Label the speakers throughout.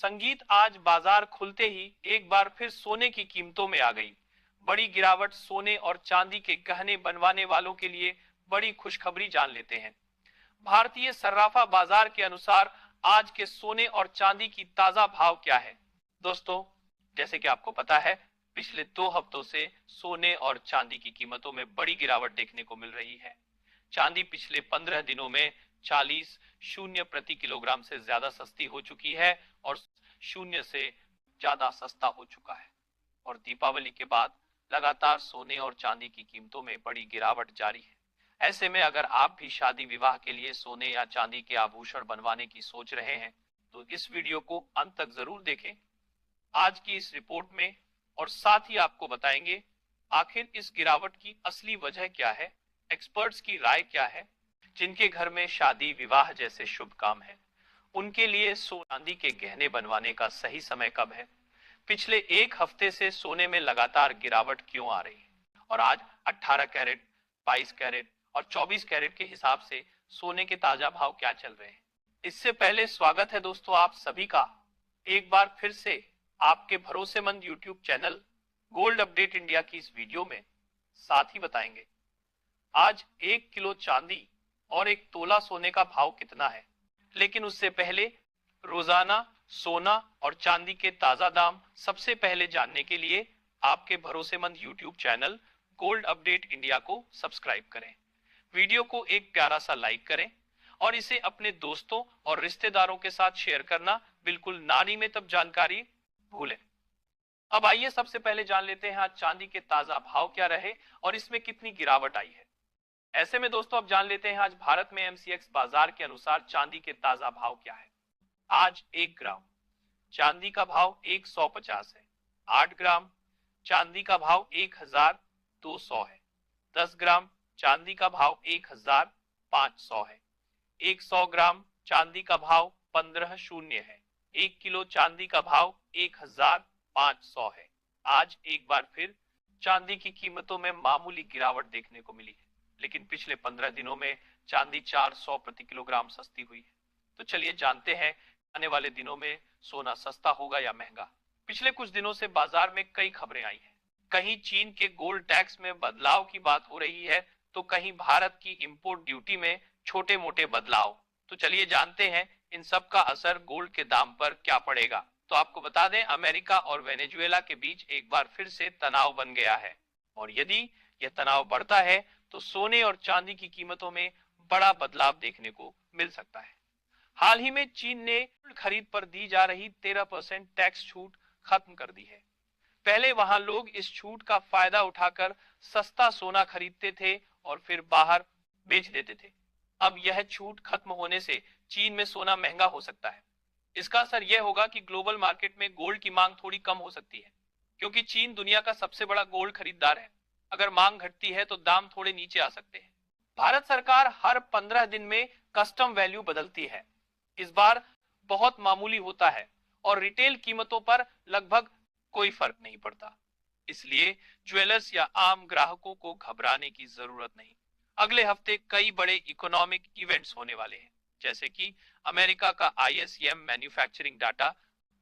Speaker 1: संगीत आज बाजार खुलते ही एक बार फिर सोने की कीमतों में आ गई। बड़ी गिरावट सोने और चांदी के गहने बनवाने वालों के लिए बड़ी खुशखबरी जान लेते हैं। भारतीय सर्राफा बाजार के अनुसार आज के सोने और चांदी की ताजा भाव क्या है। दोस्तों, जैसे कि आपको पता है, पिछले 2 हफ्तों से सोने और चांदी की कीमतों में बड़ी गिरावट देखने को मिल रही है। चांदी पिछले 15 दिनों में 40 शून्य प्रति किलोग्राम से ज्यादा सस्ती हो चुकी है और शून्य से ज्यादा सस्ता हो चुका है। और दीपावली के बाद लगातार सोने और चांदी की कीमतों में बड़ी गिरावट जारी है। ऐसे में अगर आप भी शादी विवाह के लिए सोने या चांदी के आभूषण बनवाने की सोच रहे हैं तो इस वीडियो को अंत तक जरूर देखें आज की इस रिपोर्ट में, और साथ ही आपको बताएंगे आखिर इस गिरावट की असली वजह क्या है, एक्सपर्ट्स की राय क्या है। जिनके घर में शादी विवाह जैसे शुभ काम है उनके लिए चांदी के गहने बनवाने का सही समय कब है, पिछले 1 हफ्ते से सोने में लगातार गिरावट क्यों आ रही है, और आज 18 कैरेट, 22 कैरेट और 24 कैरेट के हिसाब से सोने के ताजा भाव क्या चल रहे हैं। इससे पहले स्वागत है दोस्तों आप सभी का एक बार फिर से आपके भरोसेमंद YouTube channel gold update India की इस वीडियो में। साथ ही बताएंगे आज 1 किलो चांदी और 1 तोला सोने का भाव कितना है। लेकिन उससे पहले रोजाना सोना और चांदी के ताजा दाम सबसे पहले जानने के लिए आपके भरोसेमंद YouTube channel gold update India को सब्सक्राइब करें, वीडियो को एक प्यारा सा लाइक करें और इसे अपने दोस्तों और रिश्तेदारों के साथ शेयर करना बिल्कुल ना में तब जानकारी भूलें। अब आइए सबसे पहले जान लेते हैं आज चांदी के ताजा भाव क्या रहे और इसमें कितनी गिरावट आई है। ऐसे में दोस्तों अब जान लेते हैं आज भारत में एमसीएक्स बाजार के अनुसार चांदी के ताजा भाव क्या है। आज 1 ग्राम चांदी का भाव 150 है। 8 ग्राम चांदी का भाव 1200 है। 10 ग्राम चांदी का भाव 1500 है। 100 ग्राम चांदी का भाव 1500 है। 1 किलो चांदी का भाव 1500 है। आज एक बार फिर चांदी की कीमतों में मामूली गिरावट देखने को मिली है, लेकिन पिछले 15 दिनों में चांदी 400 प्रति किलोग्राम सस्ती हुई है। तो चलिए जानते हैं आने वाले दिनों में सोना सस्ता होगा या महंगा। पिछले कुछ दिनों से बाजार में कई खबरें आई हैं। कहीं चीन के गोल्ड टैक्स में बदलाव की बात हो रही है तो कहीं भारत की इंपोर्ट ड्यूटी में छोटे मोटे बदलाव। तो चलिए जानते हैं इन सब का असर गोल्ड के दाम पर क्या पड़ेगा। तो आपको बता दें अमेरिका और वेनेजुएला के बीच एक बार फिर से तनाव बन गया है, और यदि यह तनाव बढ़ता है तो सोने और चांदी की कीमतों में बड़ा बदलाव देखने को मिल सकता है। हाल ही में चीन ने गोल्ड खरीद पर दी जा रही 13% टैक्स छूट खत्म कर दी है। पहले वहां लोग इस छूट का फायदा उठाकर सस्ता सोना खरीदते थे और फिर बाहर बेच देते थे। अब यह छूट खत्म होने से चीन में सोना महंगा हो सकता है। इसका असर यह होगा कि ग्लोबल मार्केट में गोल्ड की मांग थोड़ी कम हो सकती है, क्योंकि चीन दुनिया का सबसे बड़ा गोल्ड खरीदार है। अगर मांग घटती है तो दाम थोड़े नीचे आ सकते हैं। भारत सरकार हर 15 दिन में कस्टम वैल्यू बदलती है। इस बार बहुत मामूली होता है और रिटेल कीमतों पर लगभग कोई फर्क नहीं पड़ता। इसलिए ज्वेलर्स या आम ग्राहकों को घबराने की जरूरत नहीं। अगले हफ्ते कई बड़े इकोनॉमिक इवेंट्स होने वाले हैं, जैसे कि अमेरिका का ISM manufacturing data,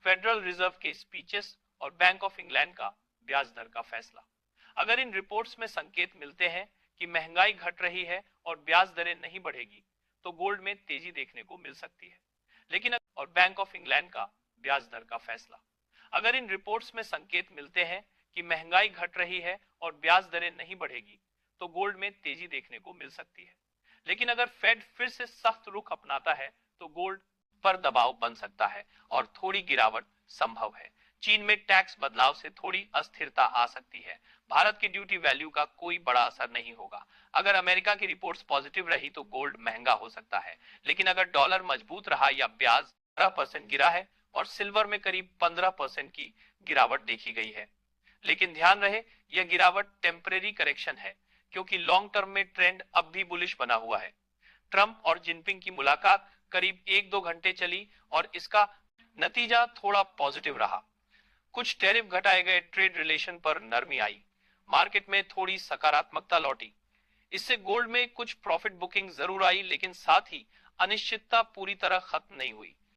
Speaker 1: federal reserve के स्पीचेस और बैंक ऑफ इंग्लैंड का ब्याज दर का फैसला। अगर इन रिपोर्ट्स में संकेत मिलते हैं कि महंगाई घट रही है और ब्याज दरें नहीं बढ़ेगी तो गोल्ड में तेजी देखने को मिल सकती है। लेकिन और बैंक ऑफ इंग्लैंड का ब्याज दर का फैसला। अगर इन रिपोर्ट्स में संकेत मिलते हैं कि महंगाई घट रही है और ब्याज दरें नहीं बढ़ेगी तो गोल्ड में तेजी देखने को मिल सकती है। लेकिन अगर फेड फिर से सख्त रुख अपनाता है तो गोल्ड पर दबाव बन सकता है और थोड़ी गिरावट संभव है। चीन में टैक्स बदलाव से थोड़ी अस्थिरता आ सकती है। भारत की ड्यूटी वैल्यू का कोई बड़ा असर नहीं होगा। अगर अमेरिका की रिपोर्ट्स पॉजिटिव रही तो गोल्ड महंगा हो सकता है, लेकिन अगर डॉलर मजबूत रहा या ब्याज 12% गिरा है और सिल्वर में करीब 15% की गिरावट देखी गई है। लेकिन ध्यान रहे यह गिरावट टेम्परेरी करेक्शन है, क्योंकि लॉन्ग टर्म में ट्रेंड अब भी बुलिश बना हुआ है। ट्रंप और जिनपिंग की मुलाकात करीब 1-2 घंटे चली और इसका नतीजा थोड़ा पॉजिटिव रहा। कुछ टैरिफ घटाए गए, ट्रेड रिलेशन पर नरमी आई, मार्केट में थोड़ी सकारात्मकता लौटी। इससे गोल्ड में कुछ प्रॉफिट बुकिंग जरूर आई, लेकिन साथ ही अनिश्चितता पूरी तरह खत्म नहीं हुई।